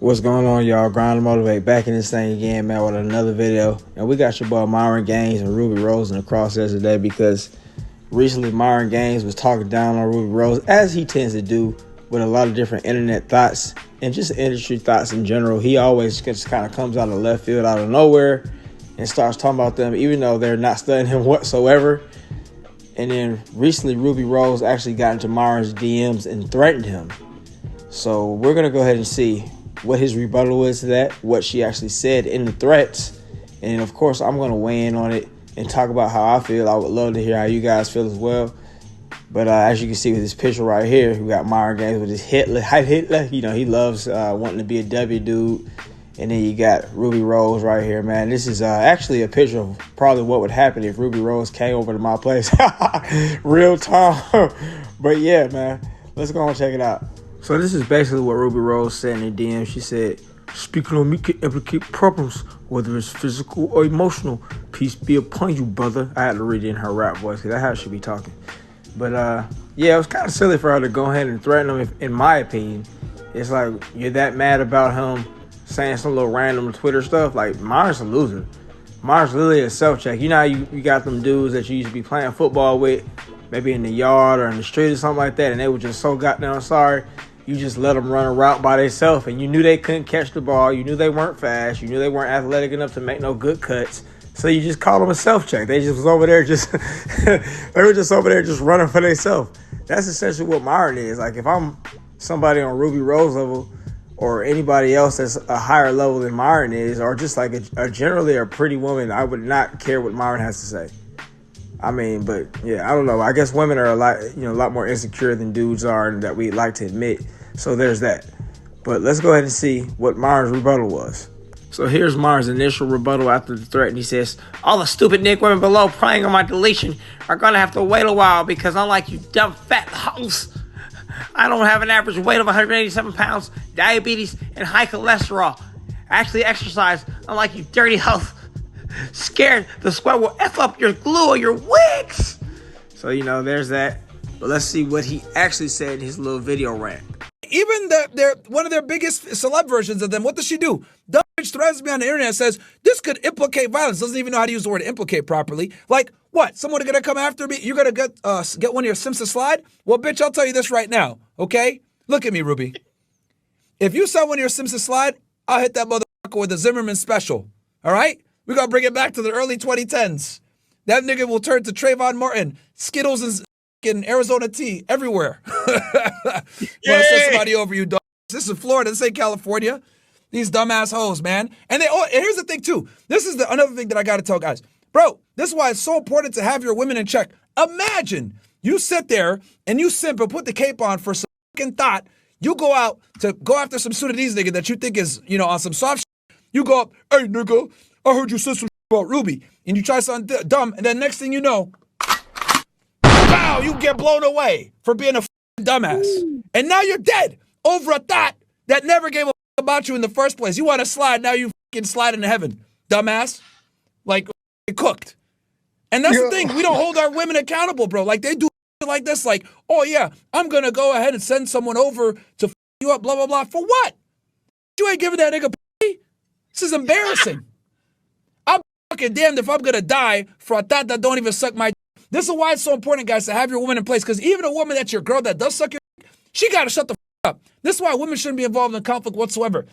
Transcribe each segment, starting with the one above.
What's going on, y'all? Grind and Motivate back in this thing again, man, with another video. And we got your boy Myron Gaines and Rubi Rose in the crosshairs today because recently Myron Gaines was talking down on Rubi Rose, as he tends to do with a lot of different internet thoughts and just industry thoughts in general. He always just kind of comes out of left field, out of nowhere, and starts talking about them, even though they're not studying him whatsoever. And then recently, Rubi Rose actually got into Myron's DMs and threatened him. So we're going to go ahead and see what his rebuttal is to that, what she actually said in the threats. And of course, I'm going to weigh in on it and talk about how I feel. I would love to hear how you guys feel as well. But as you can see with this picture right here, we got Myron Gaines with his Hitler. You know, he loves wanting to be a W dude. And then you got Rubi Rose right here, man. This is actually a picture of probably what would happen if Rubi Rose came over to my place. Real time. But yeah, man, let's go and check it out. So this is basically what Rubi Rose said in her DM. She said, "Speaking on me can implicate problems, whether it's physical or emotional. Peace be upon you, brother." I had to read it in her rap voice because that's how she be talking. But yeah, it was kind of silly for her to go ahead and threaten him, in my opinion. It's like, you're that mad about him saying some little random Twitter stuff. Like, Myron's a loser. Myron's literally a self-check. You know how you got them dudes that you used to be playing football with, maybe in the yard or in the street or something like that, and they were just so goddamn sorry. You just let them run a route by themselves, and you knew they couldn't catch the ball. You knew they weren't fast. You knew they weren't athletic enough to make no good cuts. So you just called them a self-check. They just was over there just they were just over there just running for themselves. That's essentially what Myron is. Like, if I'm somebody on Rubi Rose level or anybody else that's a higher level than Myron is, or just like a generally a pretty woman, I would not care what Myron has to say. I mean, but yeah, I don't know. I guess women are a lot more insecure than dudes are, and that we like to admit. So there's that. But let's go ahead and see what Myron's rebuttal was. So here's Myron's initial rebuttal after the threat, and he says, "All the stupid Nick women below praying on my deletion are gonna have to wait a while because unlike you dumb fat hoes, I don't have an average weight of 187 pounds, diabetes, and high cholesterol. I actually exercise, unlike you dirty hoes. Scared the sweat will F up your glue or your wigs." So, you know, there's that. But let's see what he actually said in his little video rant. Even one of their biggest celeb versions of them, what does she do? Dumb bitch threatens me on the internet, says, this could implicate violence. Doesn't even know how to use the word implicate properly. Like, what? Someone gonna come after me? You're gonna get one of your Simpson slide? Well, bitch, I'll tell you this right now, okay? Look at me, Ruby. If you sell one of your Simpson slide, I'll hit that motherfucker with a Zimmerman special, all right? We're gonna bring it back to the early 2010s. That nigga will turn to Trayvon Martin, Skittles and Arizona tea everywhere. Wanna send somebody over you, dog. This is Florida. This ain't California. These dumbass hoes, man. And here's the thing, too. This is another thing that I got to tell guys. Bro, this is why it's so important to have your women in check. Imagine you sit there and you simp and put the cape on for some fucking thought. You go out to go after some Sudanese nigga that you think is, on some soft shit. You go up, "Hey, nigga, I heard you said some shit about Ruby." And you try something dumb, and then next thing you know, wow, you get blown away for being a dumbass. And now you're dead over a thought that never gave a about you in the first place. You want to slide, now you slide into heaven. Dumbass. Like, cooked. And that's the thing. We don't hold our women accountable, bro. Like, they do like this. Like, oh, yeah, I'm going to go ahead and send someone over to you up, blah, blah, blah. For what? You ain't giving that nigga pay. This is embarrassing. I'm fucking damned if I'm going to die for a thought that don't even suck my. This is why it's so important, guys, to have your woman in place. Because even a woman that's your girl that does suck your dick, she got to shut the up. This is why women shouldn't be involved in conflict whatsoever.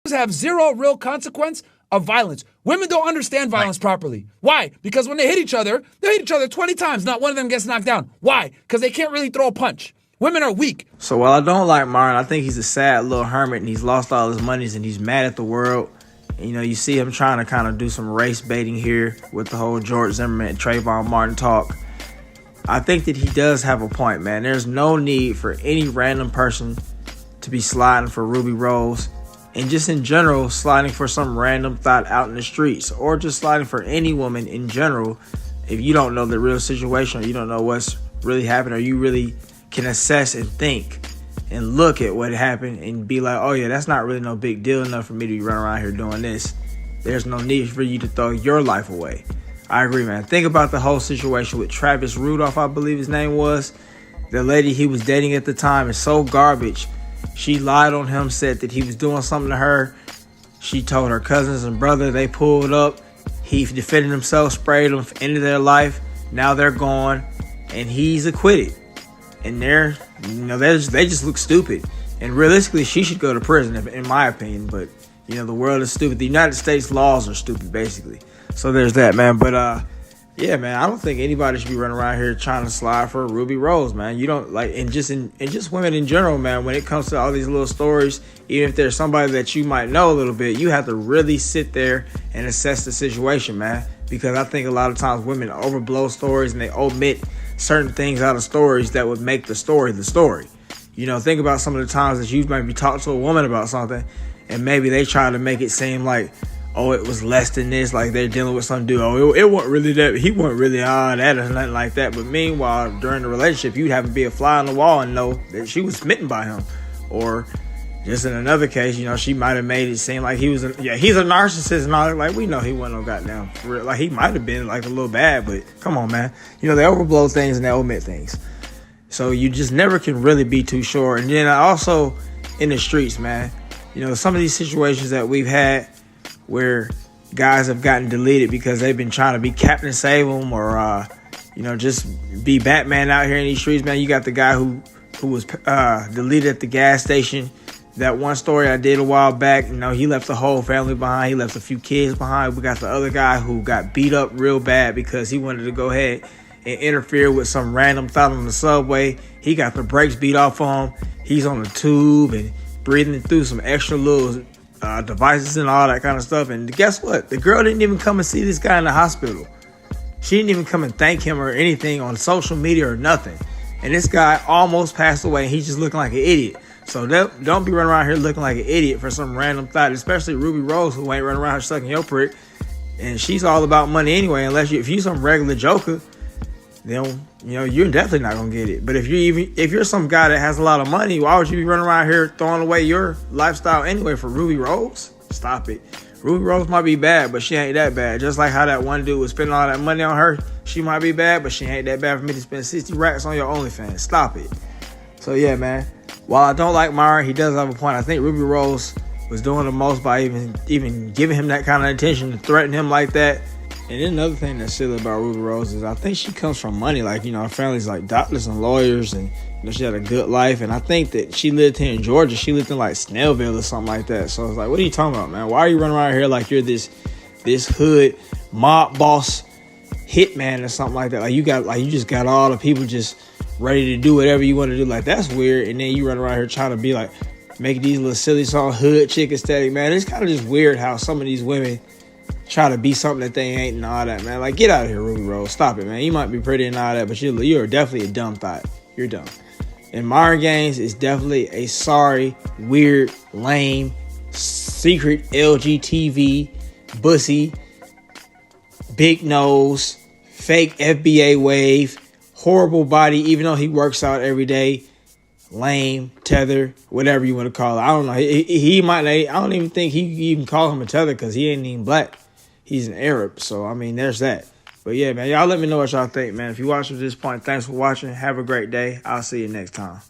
Have zero real consequence of violence. Women don't understand violence properly. Why? Because when they hit each other 20 times. Not one of them gets knocked down. Why? Because they can't really throw a punch. Women are weak. So while I don't like Myron, I think he's a sad little hermit and he's lost all his monies and he's mad at the world. And, you see him trying to kind of do some race baiting here with the whole George Zimmerman and Trayvon Martin talk. I think that he does have a point, man. There's no need for any random person to be sliding for Rubi Rose, and just in general sliding for some random thought out in the streets, or just sliding for any woman in general if you don't know the real situation, or you don't know what's really happened, or you really can assess and think and look at what happened and be like, oh yeah, that's not really no big deal enough for me to be running around here doing this. There's no need for you to throw your life away. I agree, man. Think about the whole situation with Travis Rudolph, I believe his name was. The lady he was dating at the time is so garbage She lied on him, said that he was doing something to her. She told her cousins and brother. They pulled up. He defended himself, sprayed them, ended their life. Now they're gone, and he's acquitted. And they just look stupid. And realistically, she should go to prison, in my opinion. But the world is stupid. The United States laws are stupid, basically. So there's that, man. But yeah, man, I don't think anybody should be running around here trying to slide for Rubi Rose, man. You don't and just women in general, man. When it comes to all these little stories, even if there's somebody that you might know a little bit, you have to really sit there and assess the situation, man. Because I think a lot of times women overblow stories and they omit certain things out of stories that would make the story the story. Think about some of the times that you maybe talked to a woman about something, and maybe they try to make it seem like, oh, it was less than this, like they're dealing with some dude. Oh, it wasn't really that. He wasn't really that or nothing like that. But meanwhile, during the relationship, you'd have to be a fly on the wall and know that she was smitten by him. Or just in another case, she might have made it seem like he's a narcissist and all that. Like, we know he wasn't no goddamn for real. Like, he might have been like a little bad, but come on, man. They overblow things and they omit things. So you just never can really be too sure. And then also in the streets, man, some of these situations that we've had where guys have gotten deleted because they've been trying to be Captain Save them or, just be Batman out here in these streets, man. You got the guy who was deleted at the gas station. That one story I did a while back, he left the whole family behind. He left a few kids behind. We got the other guy who got beat up real bad because he wanted to go ahead and interfere with some random thought on the subway. He got the brakes beat off on him. He's on the tube and breathing through some extra little devices and all that kind of stuff. And guess what? The girl didn't even come and see this guy in the hospital. She didn't even come and thank him or anything on social media or nothing. And this guy almost passed away, and he's just looking like an idiot. So don't be running around here looking like an idiot for some random thought, especially Rubi Rose, who ain't running around here sucking your prick. And she's all about money anyway. If you some regular joker, then you're definitely not gonna get it. But if you're some guy that has a lot of money, why would you be running around here throwing away your lifestyle anyway for Rubi Rose? Stop it. Rubi Rose might be bad, but she ain't that bad. Just like how that one dude was spending all that money on her, she might be bad, but she ain't that bad for me to spend 60 racks on your OnlyFans. Stop it. So yeah, man. While I don't like Myron, he does have a point. I think Rubi Rose was doing the most by even giving him that kind of attention to threaten him like that. And then another thing that's silly about Rubi Rose is I think she comes from money. Like, her family's like doctors and lawyers, and she had a good life. And I think that she lived here in Georgia. She lived in like Snellville or something like that. So it's like, what are you talking about, man? Why are you running around here like you're this hood mob boss hitman or something like that? Like you just got all the people just ready to do whatever you want to do. Like, that's weird. And then you run around here trying to be like making these little silly song hood chick aesthetic, man. It's kind of just weird how some of these women try to be something that they ain't and all that, man. Like, get out of here, Rubi Rose. Stop it, man. You might be pretty and all that, but you're definitely a dumb thought. You're dumb. And Myron Gaines is definitely a sorry, weird, lame, secret LGTV, bussy, big nose, fake FBA wave, horrible body, even though he works out every day, lame, tether, whatever you want to call it. I don't know. He might. I don't even think he even call him a tether because he ain't even black. He's an Arab. So, I mean, there's that. But, yeah, man, y'all let me know what y'all think, man. If you watched to this point, thanks for watching. Have a great day. I'll see you next time.